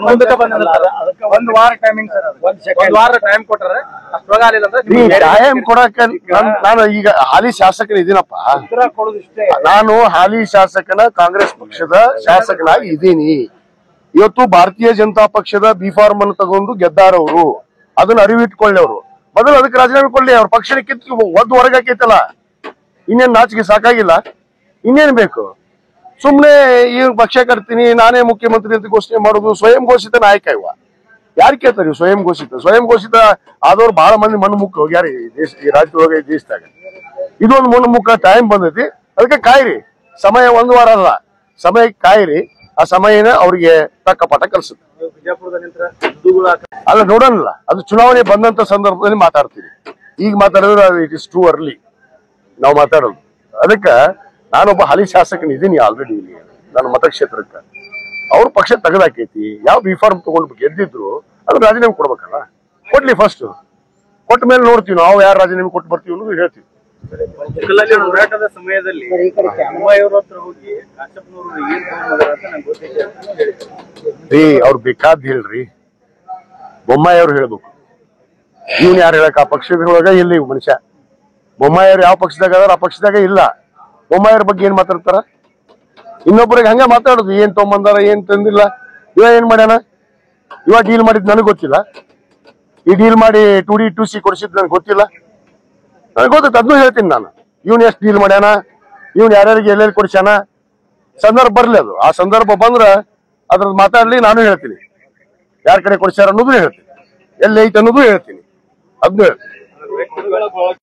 ಒಂದು ವಾರ timing sir, ಒಂದು ವಾರ ಟೈಮ್ ಕೊಟ್ಟರೆ ಟೈಮ್ ಕೊಡಕ ನಾನು ಈಗ ಹಾಲಿ ಶಾಸಕನ ಇದೀನಪ್ಪ. ನಾನು ಹಾಲಿ ಶಾಸಕನ ಕಾಂಗ್ರೆಸ್ ಪಕ್ಷದ ಶಾಸಕನಾಗಿ ಇದ್ದೀನಿ. ಇವತ್ತು ಭಾರತೀಯ ಜನತಾ ಪಕ್ಷದ ಬಿ ಫಾರ್ಮ್ ಅನ್ನು ತಗೊಂಡು ಗೆದ್ದಾರವರು, ಅದನ್ನ ಅರಿವಿಟ್ಕೊಳ್ಳಿ. ಅವರು ಮೊದಲು ಅದಕ್ಕೆ ರಾಜೀನಾಮೆ ಕೊಡ್ಲಿ. ಅವ್ರ ಪಕ್ಷದ ಕಿತ್ತು ಒದ್ದು ಹೊರಗಾಕೈತಲ್ಲ, ಇನ್ನೇನ್ ನಾಚಿಕೆ ಸಾಕಾಗಿಲ್ಲ? ಇನ್ನೇನ್ ಬೇಕು? ಸುಮ್ನೆ ಈ ಪಕ್ಷ ಕಟ್ತೀನಿ ನಾನೇ ಮುಖ್ಯಮಂತ್ರಿ ಅಂತ ಘೋಷಣೆ ಮಾಡುದು. ಸ್ವಯಂ ಘೋಷಿತ ನಾಯಕ ಇವ ಯಾರು ಕೇಳ್ತಾರೆ? ಸ್ವಯಂ ಘೋಷಿತ ಆದವ್ರು ಬಹಳ ಮಂದಿ ಮಣ್ಣು ಮುಕ್ಕ ಹೋಗ್ಯಾರ ಈ ದೇಶ, ಈ ರಾಜ್ಯದೊಳಗೆ, ಈ ದೇಶದಾಗ. ಇದೊಂದು ಮಣ್ಣು ಮುಕ್ಕ ಟೈಮ್ ಬಂದೈತಿ. ಅದಕ್ಕೆ ಕಾಯಿರಿ, ಸಮಯ ಒಂದು ವಾರ ಅಲ್ಲ, ಸಮಯಕ್ಕೆ ಕಾಯಿರಿ. ಆ ಸಮಯನ ಅವ್ರಿಗೆ ತಕ್ಕ ಪಾಠ ಕಲಿಸುತ್ತೆ. ಅಲ್ಲ ನೋಡೋಣಲ್ಲ, ಅದು ಚುನಾವಣೆ ಬಂದಂತ ಸಂದರ್ಭದಲ್ಲಿ ಮಾತಾಡ್ತೀವಿ. ಈಗ ಮಾತಾಡಿದ್ರೆ ಇಟ್ ಇಸ್ ಟೂ ಅರ್ಲಿ ನಾವು ಮಾತಾಡೋದು. ಅದಕ್ಕೆ ನಾನೊಬ್ಬ ಹಾಲಿ ಶಾಸಕನ ಇದೀನಿ ಆಲ್ರೆಡಿ ಇಲ್ಲಿ ನನ್ನ ಮತಕ್ಷೇತ್ರಕ್ಕೆ. ಅವ್ರ ಪಕ್ಷ ತೆಗೆದಾಕೈತಿ. ಯಾವ ಬಿ ಫಾರ್ಮ್ ತಗೊಂಡು ಗೆದ್ದಿದ್ರು ಅದು ರಾಜೀನಾಮೆ ಕೊಡ್ಬೇಕಲ್ಲ. ಕೊಡ್ಲಿ, ಫಸ್ಟ್ ಕೊಟ್ಟ ಮೇಲೆ ನೋಡ್ತೀವಿ ನಾವು ಯಾರು ರಾಜೀನಾಮೆ ಕೊಟ್ಟು ಬರ್ತೀವಿ ಅನ್ನೋದು ಹೇಳ್ತೀವಿ. ಹೋರಾಟದ ಸಮಯದಲ್ಲಿ ಅವ್ರು ಬೇಕಾದ್ ಹೇಳ್ರಿ, ಬೊಮ್ಮಾಯಿ ಅವ್ರು ಹೇಳ್ಬೇಕು. ಇವನ್ ಯಾರು ಹೇಳಕ್? ಆ ಪಕ್ಷದೊಳಗ ಇಲ್ಲ ಇವ್ ಮನುಷ್ಯ. ಬೊಮ್ಮಾಯಿ ಅವ್ರು ಯಾವ ಪಕ್ಷದಾಗ ಅದಾರ ಆ ಪಕ್ಷದಾಗ ಇಲ್ಲ. ಬೊಮ್ಮಾಯಿಯವ್ರ ಬಗ್ಗೆ ಏನ್ ಮಾತಾಡ್ತಾರ? ಇನ್ನೊಬ್ಬರಿಗೆ ಹಂಗ ಮಾತಾಡುದು. ಏನ್ ತೊಗೊಂಬಂದಾರ, ಏನ್ ತಂದಿಲ್ಲ, ಇವ ಏನ್ ಮಾಡ್ಯಾನ, ಇವ ಡೀಲ್ ಮಾಡಿದ್ ನನಗ್ ಗೊತ್ತಿಲ್ಲ. ಈ ಡೀಲ್ ಮಾಡಿ 2D 2C ಕೊಡಿಸಿದ್ ನನಗೆ ಗೊತ್ತಿಲ್ಲ. ನನಗೆ ಗೊತ್ತೈತೆ, ಅದನ್ನೂ ಹೇಳ್ತೀನಿ ನಾನು. ಇವ್ನ ಎಷ್ಟು ಡೀಲ್ ಮಾಡ್ಯಾನ, ಇವ್ನ ಯಾರ್ಯಾರಿಗೆ ಎಲ್ಲೆಲ್ಲಿ ಕೊಡಿಸ್ಯಾನ, ಸಂದರ್ಭ ಬರ್ಲಿ. ಅದು ಆ ಸಂದರ್ಭ ಬಂದ್ರ ಅದ್ರದ್ದು ಮಾತಾಡ್ಲಿ, ನಾನು ಹೇಳ್ತೀನಿ. ಯಾರ ಕಡೆ ಕೊಡಿಸ್ಯಾರ ಅನ್ನೋದು ಹೇಳ್ತೀನಿ, ಎಲ್ಲಿ ಐತೆ ಅನ್ನೋದು ಹೇಳ್ತೀನಿ, ಅದನ್ನೂ ಹೇಳ್ತೀನಿ.